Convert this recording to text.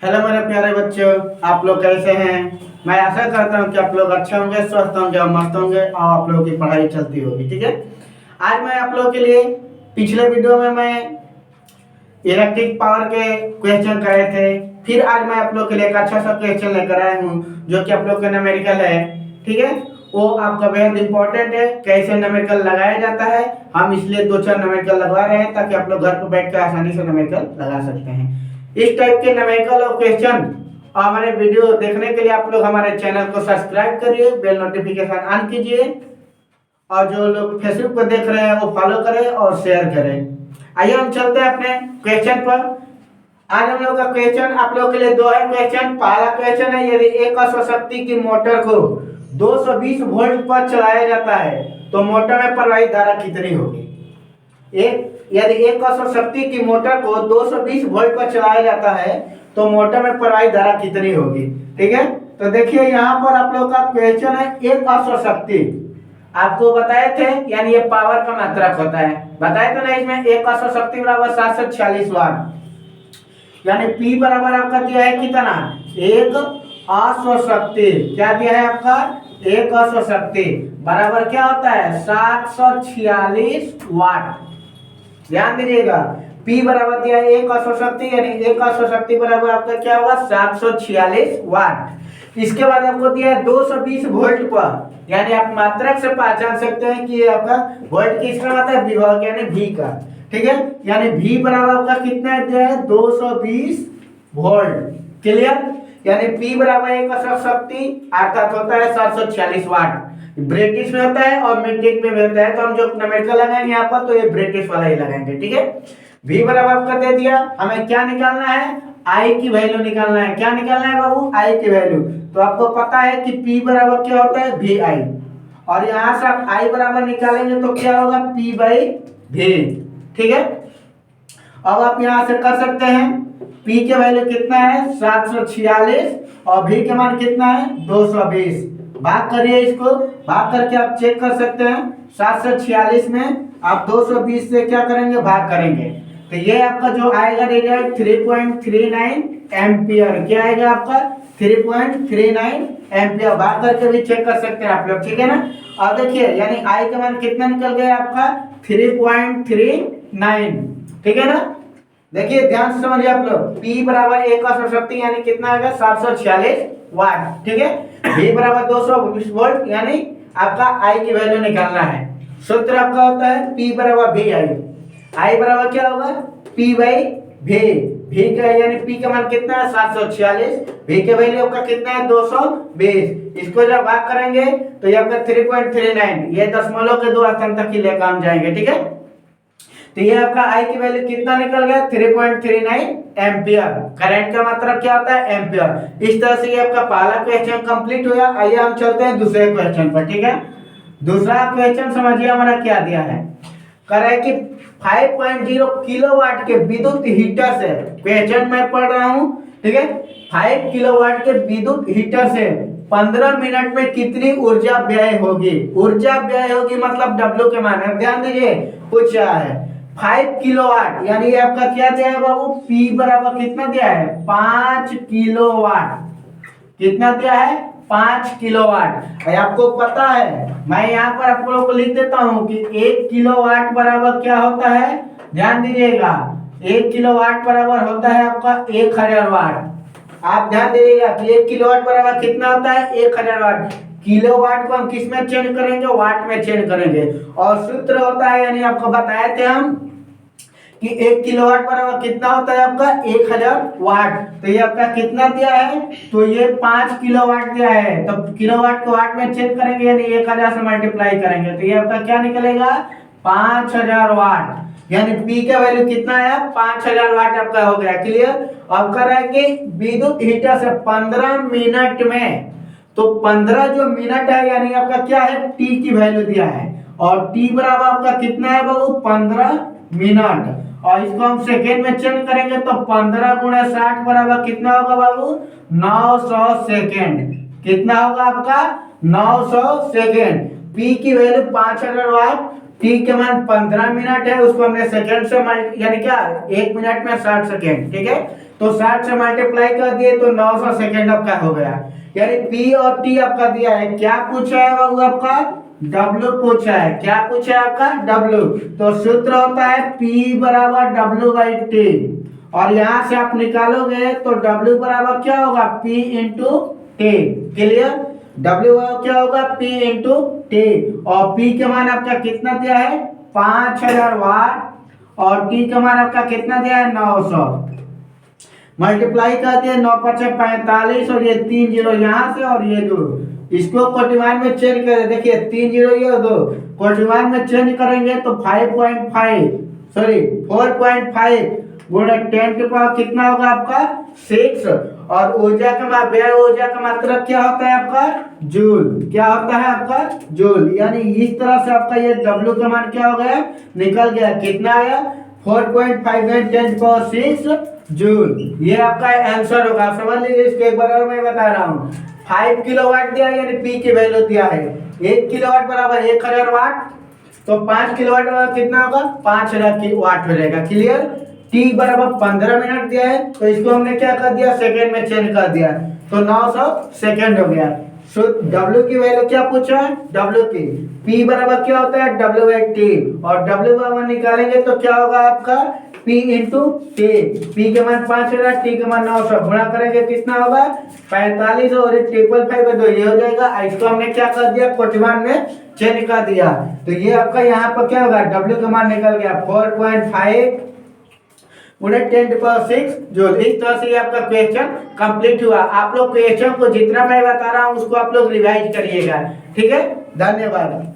Hello मेरे प्यारे बच्चों, आप लोग कैसे हैं। मैं आशा करता हूं कि आप लोग अच्छे होंगे, स्वस्थ होंगे और मस्त होंगे और आप लोगों की पढ़ाई चलती होगी। ठीक है। आज मैं आप लोगों के लिए पिछले वीडियो में मैं इलेक्ट्रिक पावर के क्वेश्चन करे थे। फिर आज मैं आप लोग के लिए एक अच्छा सा क्वेश्चन लेकर आया हूँ जो कि आप लोग का न्यूमेरिकल है। ठीक है। वो आपका बेहद इंपॉर्टेंट है, कैसे न्यूमेरिकल लगाया जाता है। हम इसलिए दो चार न्यूमेरिकल लगवा रहे हैं ताकि आप लोग घर पर बैठ कर आसानी से न्यूमेरिकल लगा सकते हैं। इस टाइप के न्यूमेरिकल और क्वेश्चन और हमारे वीडियो देखने के लिए आप लोग हमारे चैनल को सब्सक्राइब करिए, बेल नोटिफिकेशन ऑन कीजिए और जो लोग फेसबुक पर देख रहे हैं वो फॉलो करें और शेयर करें। आइए हम चलते हैं अपने क्वेश्चन पर। आज हम लोग का क्वेश्चन आप लोग के लिए दो है क्वेश्चन। पहला क्वेश्चन है, यदि एक अश्वशक्ति की मोटर को 220 वोल्ट पर चलाया जाता है तो मोटर में प्रवाहित धारा कितनी होगी। यदि एक अश्वशक्ति की मोटर को 220 वोल्ट पर चलाया जाता है तो मोटर में प्रवाहित धारा कितनी होगी। ठीक है। तो देखिए यहाँ पर आप लोग का क्वेश्चन है, एक अश्वशक्ति आपको बताए थे, यानी ये पावर का मात्रक होता है। बताए तो नहीं, इसमें एक अश्वशक्ति बराबर 746 वाट, यानी P बराबर आपका दिया है कितना, एक अश्वशक्ति। क्या दिया है आपका, एक अश्वशक्ति बराबर क्या होता है 746 वाट। ध्यान दीजिएगा, P बराबर दिया है एक अश्वशक्ति, यानी एक अश्वशक्ति बराबर आपका क्या होगा 746 वाट। इसके बाद आपको दिया है 220 वोल्ट पर, यानी आप मात्रक से पहचान सकते हैं कि ये आपका वोल्ट किसका आता है, विभव यानी V का। ठीक है। यानी V बराबर आपका कितना दिया है 220 वोल्ट। क्लियर। यानी P बराबर एक अश्वशक्ति अर्थात होता है 746 वाट। ब्रिटिश में होता है और मीट्रिक में भी होता है, तो हम जो न्यूमेरिकल लगाएंगे यहाँ पर तो ये ब्रिटिश वाला ही लगाएंगे। ठीक है। V बराबर आपका दे दिया, हमें क्या निकालना है, I की वैल्यू निकालना है। क्या निकालना है बाबू, I की वैल्यू। तो आपको पता है कि P बराबर क्या होता है VI, और यहाँ से आप I बराबर निकालेंगे तो क्या होगा P/V। ठीक है। अब आप यहाँ से कर सकते हैं, P के वैल्यू कितना है 746 और V के मान कितना है 220। भाग करिए, इसको भाग करके आप चेक कर सकते हैं। 746 में आप 220 से क्या करेंगे, भाग करेंगे, तो ये आपका जो आएगा रिजल्ट 3.39 एम्पियर। क्या आएगा आपका 3.39 एम्पियर। भाग करके भी चेक कर सकते हैं आप लोग। ठीक है ना। अब देखिए, यानी आई का मान कितना निकल गया आपका 3.39। ठीक है ना। देखिए ध्यान से समझिए आप लोग, P बराबर एक अश्वशक्ति यानी कितना आएगा 746 वाट। ठीक है। V बराबर 220 वोल्ट, यानी आपका I की वैल्यू निकालना है। सूत्र आपका होता है P बराबर VI। I बराबर क्या होगा P/V। V का यानी P का मान कितना है 746, V के वैल्यू आपका कितना है 220। इसको जब भाग करेंगे तो ये आपका 3.39, ये दशमलव के 2 स्थान तक ही लेकर हम जाएंगे। ठीक है। तो ये आपका I की वैल्यू कितना निकल गया 3.39 एम्पियर। करंट का मतलब क्या होता है एम्पियर। इस तरह से ये आपका पहला क्वेश्चन कंप्लीट हुआ। आइए हम चलते हैं दूसरे क्वेश्चन पर। ठीक है। दूसरा क्वेश्चन समझिए हमारा क्या दिया है, कह रहा है कि 5.0 किलोवाट के विद्युत हीटर से, क्वेश्चन मैं पढ़ रहा हूं। ठीक है। 5 किलोवाट के विद्युत हीटर से 15 मिनट में कितनी ऊर्जा व्यय होगी। ऊर्जा व्यय होगी मतलब W के मान है। ध्यान दीजिए, पूछ रहा है 5 किलोवाट, यानी ये आपका क्या दिया है बाबू, P बराबर कितना दिया है 5 किलोवाट। कितना दिया है 5 किलोवाट। आपको पता है, मैं यहाँ पर आप लोगों को लिख देता हूँ कि 1 किलोवाट बराबर क्या होता है। ध्यान दीजिएगा, 1 किलोवाट बराबर होता है आपका 1000 वाट। आप ध्यान दीजिएगा कि 1 किलोवाट बराबर कितना होता है 1000 वाट। किलोवाट को हम किस में चेंज करेंगे, वाट में चेंज करेंगे। और सूत्र होता है, यानी आपको बताए थे हम कि 1 किलोवाट बराबर कितना होता है आपका 1000 वाट। तो ये आपका कितना दिया है, तो ये 5 किलोवाट दिया है, तो किलोवाट को वाट में चेंज करेंगे यानी 1000 से मल्टीप्लाई करेंगे तो ये आपका क्या निकलेगा 5000 वाट। यानी P का वैल्यू कितना है 5000 वाट आपका हो गया। क्लियर। अब कर रहा है कि विद्युत हीटर से 15 मिनट में, तो 15 जो मिनट है यानी आपका क्या है T की वैल्यू दिया है, और T बराबर आपका कितना है बाबू 15 मिनट, और इसको हम सेकेंड में चेंज करेंगे तो 15 गुणा 60 बराबर कितना होगा बाबू 900 सेकेंड। कितना होगा आपका 900 सेकेंड। P की वैल्यू 5000 वाट, T के मान 15 मिनट है, उसको हमने सेकेंड से यानी क्या 1 मिनट में 60 सेकेंड। ठीक है। तो 60 से मल्टीप्लाई कर दिए तो 900 सेकेंड आपका हो गया। यानी P और T आपका दिया है, क्या पूछा है बाबू आपका, W पूछा है। क्या पूछा है आपका, W। तो सूत्र होता है P बराबर W/T, और यहाँ से आप निकालोगे तो W बराबर क्या होगा, P into T। Clear, W क्या होगा, P इंटू T, और P का मान आपका कितना दिया है, 5000 वाट, और T का मान आपका कितना दिया है, 900। मल्टीप्लाई कर दिया, 9 5 45, और ये 3 जीरो यहाँ से और ये 2, इसको कोटिवान में चेंज करें। देखिए 3 जीरो ये 2 कोटिवान में चेंज करेंगे तो 5.5 सॉरी 4.5 गुणे 10 के पावर कितना होगा आपका 6, और ऊर्जा का व्यय ऊर्जा का मात्रक क्या होता है आपका, जूल। क्या होता है आपका, जूल। यानी इस तरह से आपका ये W का मान क्या हो गया, निकल गया। कितना आया, 4.5 × 10⁶ जूल। ये आपका आंसर होगा। समझ लीजिए, इसको एक बार और मैं बता रहा हूँ। 5 किलोवाट दिया है, यानी P की वैल्यू दिया है 1 किलोवाट बराबर 1000 वाट, तो 5 किलोवाट बराबर कितना होगा, 5000 वाट हो जाएगा। क्लियर। T बराबर 15 मिनट दिया है, तो इसको हमने क्या कर दिया, सेकेंड में चेंज कर दिया, तो 900 सेकेंड हो गया। सो W की वैल्यू क्या पूछा है, W की। P बराबर क्या होता है, W/T, और W बराबर निकालेंगे तो क्या होगा आपका, P इंटू T। P के मान 5000, T के मान 900, गुणा करेंगे कितना होगा, 45, और 555 ये हो जाएगा। इसको हमने क्या कर दिया, कोटिवान में चेंज कर दिया, तो ये आपका यहाँ पर क्या होगा, W का मान निकल गया 4.5 गुणे 10⁶ जूल। इस तरह से ये आपका क्वेश्चन कंप्लीट हुआ। आप लोग क्वेश्चन को जितना मैं बता रहा हूँ उसको आप लोग रिवाइज करिएगा, ठीक है। धन्यवाद।